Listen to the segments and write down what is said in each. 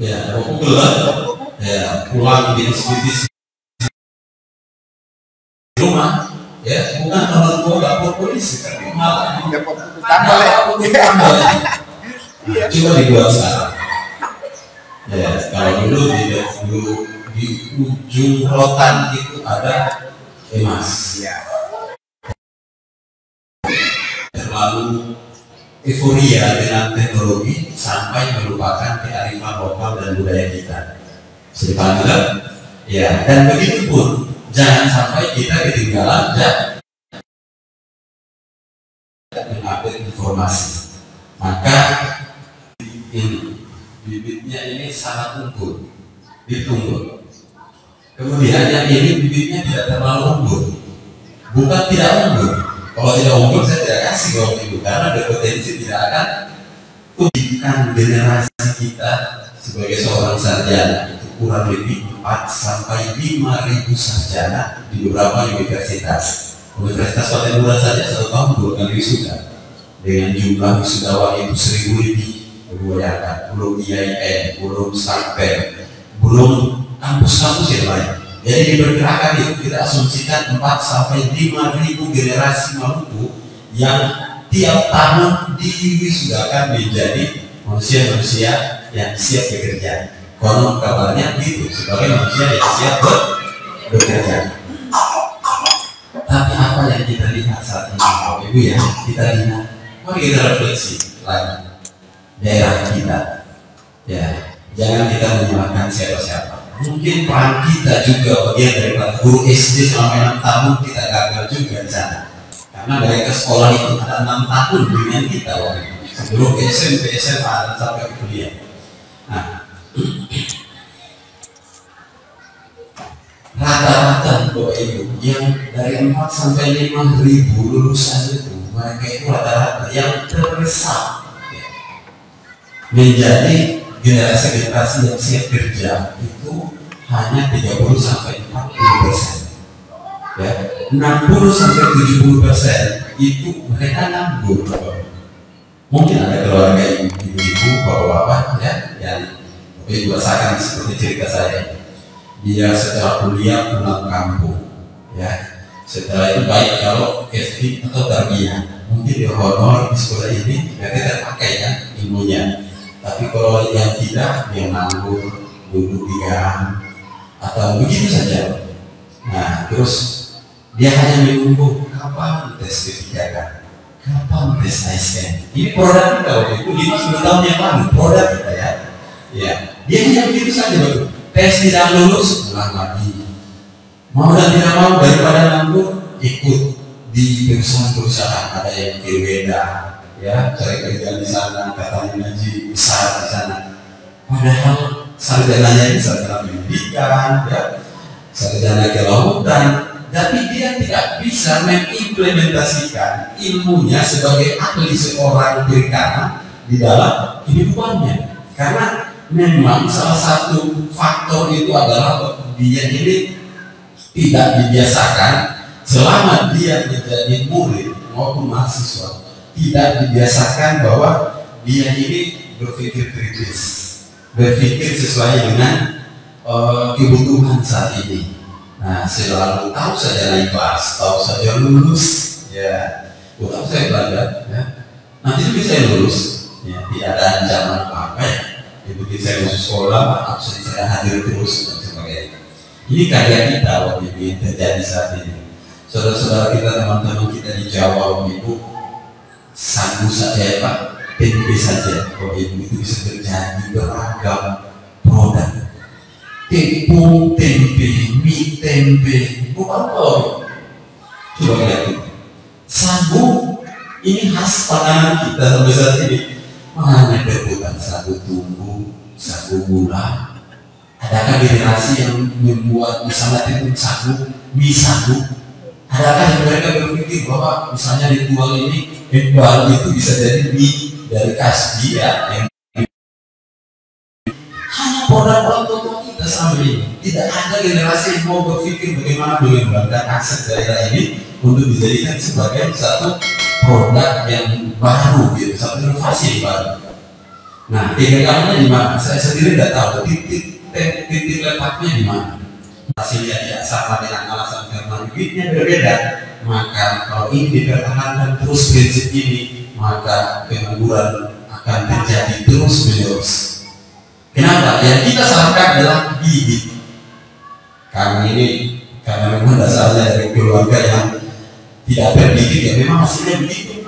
Ya, pukul lah. Ya, pulang bisnis rumah. Ya, bukan orang tua lapor polisi, tapi malah coba dibuat sekarang. Ya, kalau dulu di ujung rotan itu ada emas. Terlalu euforia dengan teknologi sampai melupakan kearifan lokal dan budaya kita. Sepanjang, ya, dan begitu pun jangan sampai kita ketinggalan dan mengupdate informasi. Maka ini bibitnya ini sangat unggul, ditunggu. Kemudian yang ini bibitnya tidak terlalu unggul, bukan tidak unggul. Kalau tidak unggul saya tidak kasih waktu itu karena berpotensi tidak akan pendidikan generasi kita sebagai seorang sarjana itu kurang lebih 4 sampai 5.000 sarjana di beberapa universitas. Universitas Patimura saja 1 tahun 2 kali wisuda dengan jumlah wisudawan itu 1.000 lebih. Bayangkan, belum IAIN, belum Stanford, belum kampus-kampus yang lain. Jadi diperkirakan itu kita asumsikan 4 sampai 5.000 generasi Maluku yang tiap tahun diwisudakan menjadi manusia-manusia yang siap bekerja. Konon kabarnya itu sebagai manusia yang siap bekerja. Tapi apa yang kita lihat saat ini, Bapak Ibu ya, kita lihat, mari kita refleksi lagi daerah kita. Ya, jangan kita menyalahkan siapa-siapa. Mungkin peran kita juga bagian daripada guru SD selama 6 tahun kita gagal juga di sana. Karena mereka sekolah itu ada 6 tahun dengan kita sebelum SMP, SMA dan sampai ke kuliah. Nah, rata-rata Bapak Ibu yang dari 4 sampai 5.000 lulusan itu mereka itu rata-rata yang terbesar menjadi generasi-generasi yang siap kerja itu hanya 30 sampai 40%. Ya, 60 sampai 70% itu mereka nganggur. Mungkin ada keluarga ibu-ibu bapak-bapak ya yang dirasakan seperti cerita saya. Dia setelah kuliah pulang kampung, ya. Setelah itu baik kalau FP atau tarbiyah, mungkin dia honor di sekolah ini, nanti terpakai ya ilmunya. Tapi kalau yang tidak, dia nganggur, duduk di gang, atau begitu saja. Nah, terus dia hanya menunggu kapan tes P3K, kapan tes ASN. Ini produk kita waktu itu 5-10 tahun yang lalu, produk kita ya. Ya, dia hanya begitu saja baru. Tes tidak lulus, pulang lagi. Mau dan tidak mau daripada nganggur, ikut di perusahaan-perusahaan. Ada yang berbeda, ya, cari kerja di sana, katanya gaji besar di sana. Padahal sarjananya ini sarjana pendidikan, ya, sarjana kelautan, tapi dia tidak bisa mengimplementasikan ilmunya sebagai ahli seorang perikanan di dalam kehidupannya. Karena memang salah satu faktor itu adalah dia ini tidak dibiasakan selama dia menjadi murid maupun mahasiswa, tidak dibiasakan bahwa dia ini berpikir kritis, berpikir sesuai dengan kebutuhan saat ini. Nah, selalu tahu saja naik kelas, tahu saja lulus, ya, tahu saya belajar, ya, nanti bisa lulus, ya, tidak ada ancaman apa-apa ya. Begitu saya masuk sekolah, absen saya hadir terus dan sebagainya. Ini karya kita waktu itu yang terjadi saat ini. Saudara-saudara kita, teman-teman kita di Jawa waktu itu, sanggup saja Pak, tempe saja waktu itu bisa terjadi beragam produk. Tepung tempe, mie tempe, bukan kok. Coba lihat itu. Sagu ini khas panganan kita sampai saat ini. Mana kebutuhan sagu tumbuh, sagu gula. Adakah generasi yang membuat misalnya tepung sagu, mie sagu? Adakah yang mereka berpikir bahwa misalnya ritual ini herbal itu bisa jadi mie dari kasbi ya? Hanya produk-produk toko kita sama ini. Tidak ada generasi yang mau berpikir bagaimana mengembangkan aset daerah ini untuk dijadikan sebagai satu produk yang baru, gitu, satu inovasi yang baru. Nah, TPK-nya di mana? Saya sendiri tidak tahu titik letaknya di mana. Hasilnya tidak sama dengan alasan karena bibitnya berbeda. Maka kalau ini dipertahankan terus prinsip ini, maka pengangguran akan terjadi terus menerus. Kenapa? Yang kita salahkan adalah bibit. Karena memang dasarnya dari keluarga yang tidak berdidik, ya memang hasilnya begitu.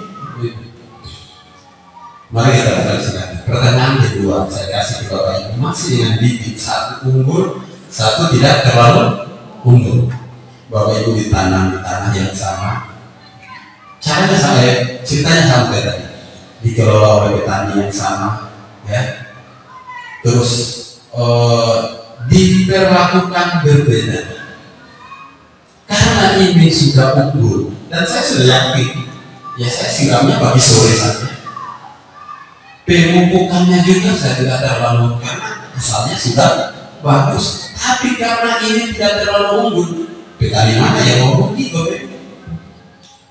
Mari kita lihat. Pertanyaan kedua saya kasih ke Bapak Ibu, masih dengan bibit, satu unggul, satu tidak terlalu unggul. Bapak Ibu ditanam di tanah yang sama, caranya ceritanya sama tadi, dikelola oleh petani yang sama, ya. Terus diperlakukan berbeda. Karena ini sudah unggul dan saya sudah yakin, ya saya siramnya pagi sore saja. Pemupukannya juga saya tidak terlalu, karena asalnya sudah bagus. Tapi karena ini tidak terlalu unggul, petani mana yang mau rugi?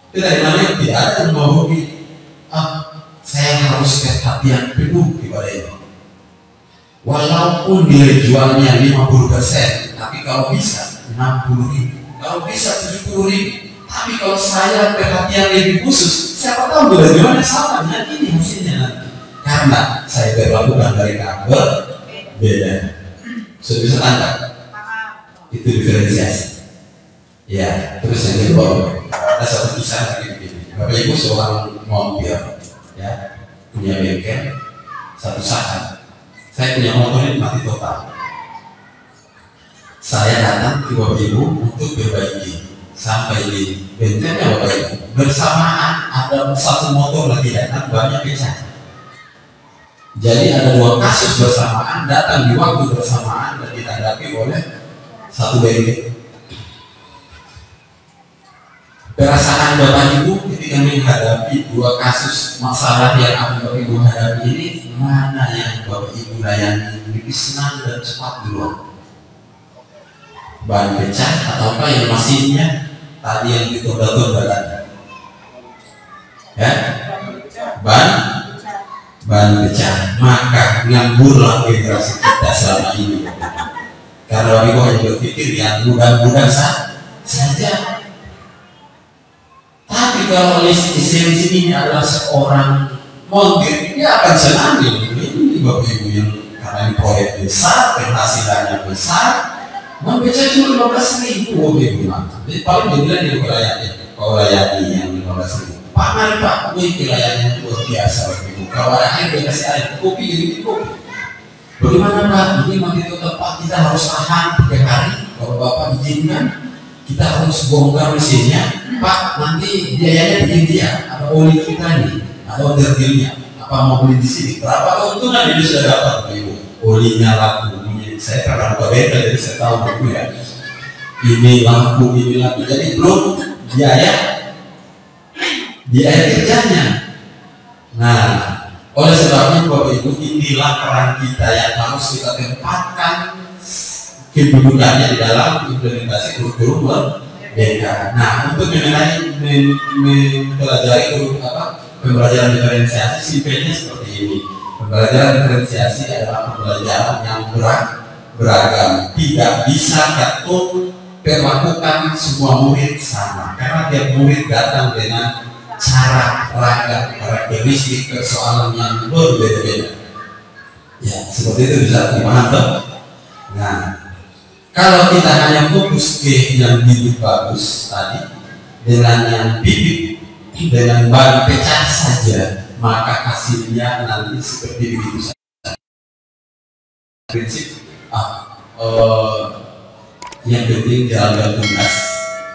Petani mana yang tidak ada yang mau rugi? Saya harus perhatian penuh kepada ini. Walaupun nilai jualnya 50%, tapi kalau bisa 60.000, kalau bisa 70.000. Tapi kalau saya perhatian lebih khusus, siapa tahu nilai jualnya sama dengan ini hasilnya nanti. Karena saya berlakukan dari kabar beda. Sudah bisa tangkap? Itu diferensiasi. Ya, terus yang kedua, ada satu kisah seperti ini. Bapak Ibu seorang montir, ya, punya bengkel, satu saat saya punya motor ini mati total. Saya datang ke Bapak Ibu untuk perbaiki. Sampai di bengkelnya Bapak Ibu, bersamaan ada satu motor lagi datang, banyak pecah. Jadi ada dua kasus bersamaan datang di waktu bersamaan dan ditanggapi oleh satu bengkel. Perasaan Bapak Ibu ketika menghadapi dua kasus masalah yang akan Bapak Ibu hadapi ini, mana yang Bapak Ibu layani lebih senang dan cepat duluan? Ban pecah ataukah yang mesinnya tadi yang ditunda-tunda tadi? Ya, ban pecah, maka ngamburlah generasi kita selama ini. Karena Bapak Ibu hanya berpikir yang mudah-mudah saja. Tapi kalau istri ini adalah seorang montir, dia akan senang ini Bapak Ibu yang karena ini proyek besar, penghasilannya besar, membecah cuma 15.000 Bapak Ibu. Jadi paling dia bilang kalau layani yang 15.000. Pak, ini pelayanannya luar biasa Bapak Ibu. Kalau ada air, dia kasih air, kopi, jadi kopi. Bagaimana Pak? Ini begitu tepat, kita harus tahan 3 hari. Kalau Bapak izinkan, kita harus bongkar mesinnya. Pak, nanti biayanya bikin dia, ada oli kita nih, ada order dealnya. Apa mau beli di sini? Berapa keuntungan ini sudah dapat Bapak Ibu? Olinya laku. Saya pernah buka bengkel, jadi saya tahu Bapak Ibu ya. Ini laku. Jadi belum biaya kerjanya. Nah, oleh sebabnya Bapak Ibu, inilah peran kita yang harus kita tempatkan kedudukannya di dalam implementasi kurikulum merdeka. Nah, untuk mempelajari pembelajaran diferensiasi simpelnya seperti ini. Pembelajaran diferensiasi adalah pembelajaran yang beragam. Tidak bisa satu perlakukan semua murid sama, karena tiap murid datang dengan cara ragam, karakteristik persoalan yang berbeda-beda. Ya, seperti itu bisa dipahami. Nah, kalau kita hanya fokus ke yang bibit bagus tadi dengan yang bibit dengan ban pecah saja, maka hasilnya nanti seperti begitu saja. Prinsip yang penting jalankan tugas,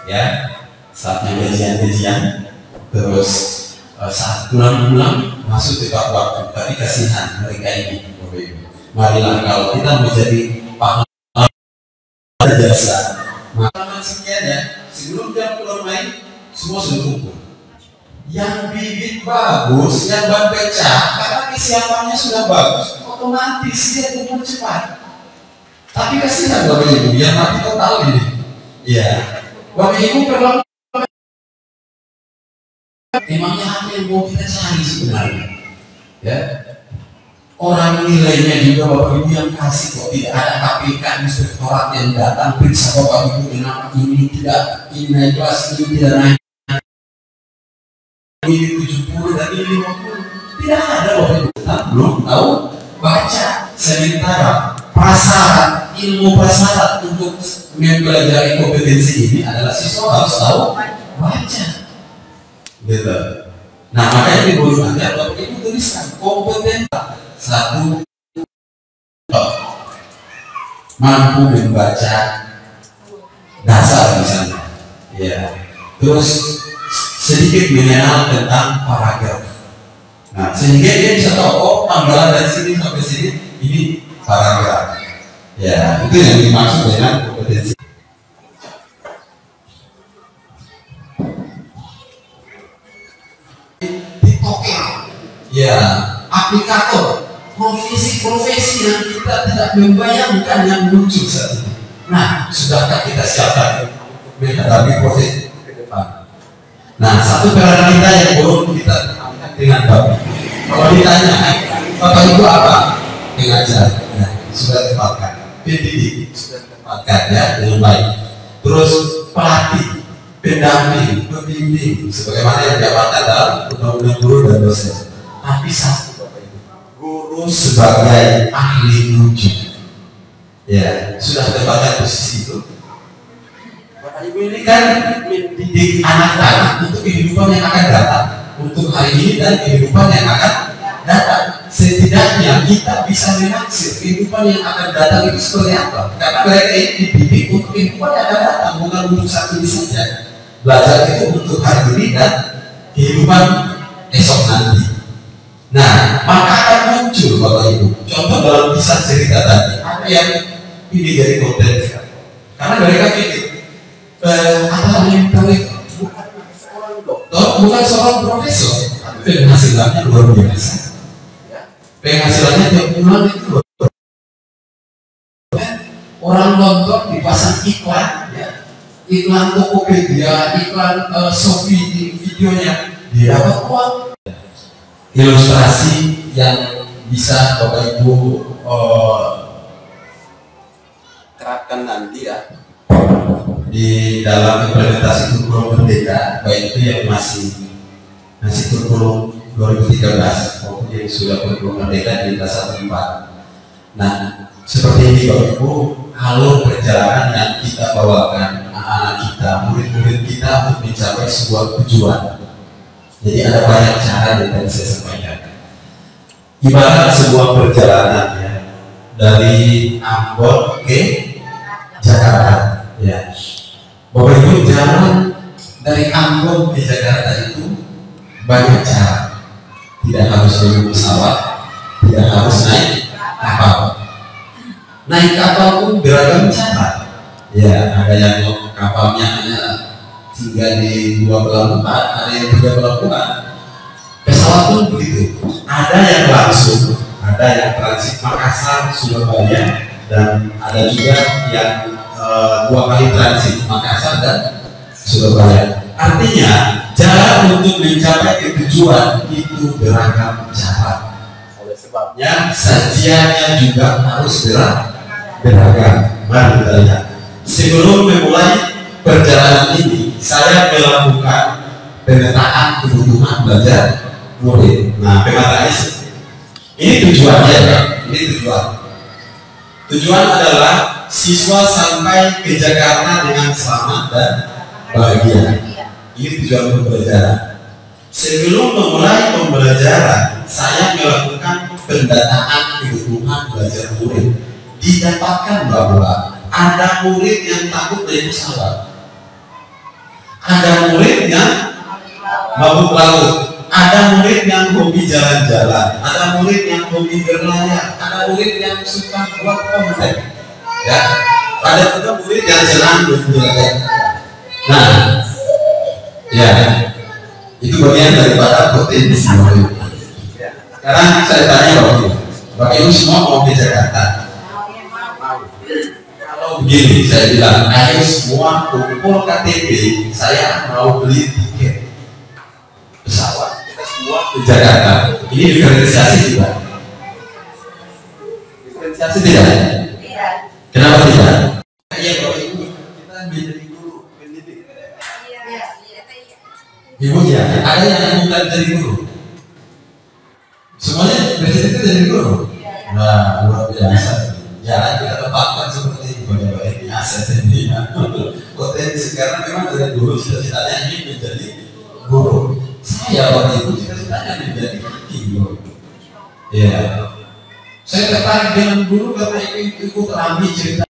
ya, saatnya gajian, terus saat pulang masuk tepat waktu. Tapi kasihan mereka ini, Bapak Ibu. Marilah kalau kita menjadi pahlawan jasa, maka sekian ya, sebelum jam pulang main semua sudah kumpul. Yang bibit bagus, yang ban pecah, karena kesiapannya sudah bagus, otomatis dia kumpul cepat. Tapi kasihan Bapak Ibu yang mati total ini. Ya, Bapak Ibu perlu. Emangnya apa yang mau kita cari sebenarnya? Ya, Orang nilainya juga Bapak Ibu yang kasih kok, tidak ada KPK inspektorat yang datang periksa Bapak Ibu dengan ini tidak, ini naik kelas, ini tidak naik, ini 70 dan ini 50, tidak ada Bapak Ibu. Kita belum tahu baca. Sementara prasyarat, ilmu prasyarat untuk mempelajari kompetensi ini adalah siswa harus tahu baca, gitu. Nah makanya di buku Anda Bapak Ibu tuliskan kompeten. Satu, mampu membaca dasar misalnya, ya. Terus sedikit mengenal tentang paragraf. Nah, sehingga dia bisa tahu, oh tanggalan dari sini sampai sini ini paragraf. Ya, itu yang dimaksud dengan kompetensi. Titoker, ya, aplikator. Profesi yang kita tidak membayangkan yang muncul saat ini. Nah, sudahkah kita siapkan menghadapi proses ke depan? Nah, satu peranan kita yang belum kita angkat dengan Bapak. Kalau ditanya, Bapak Ibu apa? Pengajar, ya, sudah tempatkan. Pendidik, sudah tempatkan ya dengan baik. Terus pelatih, pendamping, pembimbing, sebagaimana yang diamankan dalam undang-undang guru dan dosen. Tapi satu sebagai ahli rujuk, ya sudah tempatkan posisi itu. Bapak Ibu ini kan mendidik anak-anak untuk kehidupan yang akan datang, untuk hari ini dan kehidupan yang akan datang. Setidaknya kita bisa menaksir kehidupan yang akan datang itu seperti apa, karena mereka ini dididik untuk kehidupan yang akan datang, bukan untuk saat ini saja. Belajar itu untuk hari ini dan kehidupan esok nanti. Nah, maka akan muncul Bapak Ibu. Contoh dalam kisah cerita tadi, apa yang ini dari konten? Karena mereka pikir, apa yang mereka bukan seorang dokter, bukan seorang profesor, tapi penghasilannya luar biasa. Penghasilannya tiap bulan itu orang nonton dipasang iklan, ya. Iklan Tokopedia, iklan Shopee di videonya, dia dapat uang. Ilustrasi yang bisa Bapak Ibu terapkan nanti ya di dalam implementasi kurikulum merdeka, baik itu yang masih kurikulum 2013 maupun yang sudah kurikulum merdeka di kelas 1-4. Nah, seperti ini Bapak Ibu, alur perjalanan yang kita bawakan anak-anak kita, murid-murid kita untuk mencapai sebuah tujuan. Jadi ada banyak cara yang tadi saya sampaikan. Ibarat sebuah perjalanan ya, dari Ambon ke Jakarta. Ya, Bapak Ibu, jalan dari Ambon ke Jakarta itu banyak cara. Tidak harus naik pesawat, tidak harus naik kapal. Naik kapal pun beragam cara. Ya, ada yang kapalnya hanya tinggal di 2 pelabuhan, ada yang 3 pelabuhan. Pesawat pun begitu. Ada yang langsung, ada yang transit Makassar, Surabaya, dan ada juga yang 2 kali transit Makassar dan Surabaya. Artinya jalan untuk mencapai tujuan itu beragam cara. Oleh sebabnya sajiannya juga harus beragam. Mari kita lihat. Sebelum memulai perjalanan ini, saya melakukan pemetaan kebutuhan belajar murid. Nah, pemetaannya ini tujuannya ya. Ini tujuan adalah siswa sampai ke Jakarta dengan selamat dan bahagia. Ini tujuan pembelajaran. Sebelum memulai pembelajaran, saya melakukan pendataan kebutuhan belajar murid. Didapatkan bahwa ada murid yang takut naik pesawat, ada murid yang mabuk laut, ada murid yang hobi jalan-jalan, ada murid yang hobi berlayar, ada murid yang suka buat konten, ya, ada juga murid yang senang berjalan. Nah, ya, itu bagian daripada potensi. Sekarang saya tanya Bapak Ibu semua mau ke Jakarta? Kalau begini, saya bilang, ayo semua kumpul KTP, saya mau beli tiket pesawat kita semua ke Jakarta. Ini diferensiasi juga. Ibu ya, ada yang bukan jadi guru. Semuanya bercita-cita jadi guru. Nah, luar biasa. Ya, kita tempatkan seperti itu. Baik biasa jadinya. Potensi sekarang memang dari dulu cita-citanya ingin menjadi guru. Saya waktu itu cita-citanya menjadi guru. Ya, saya tertarik dengan guru karena ikut Rami cerita.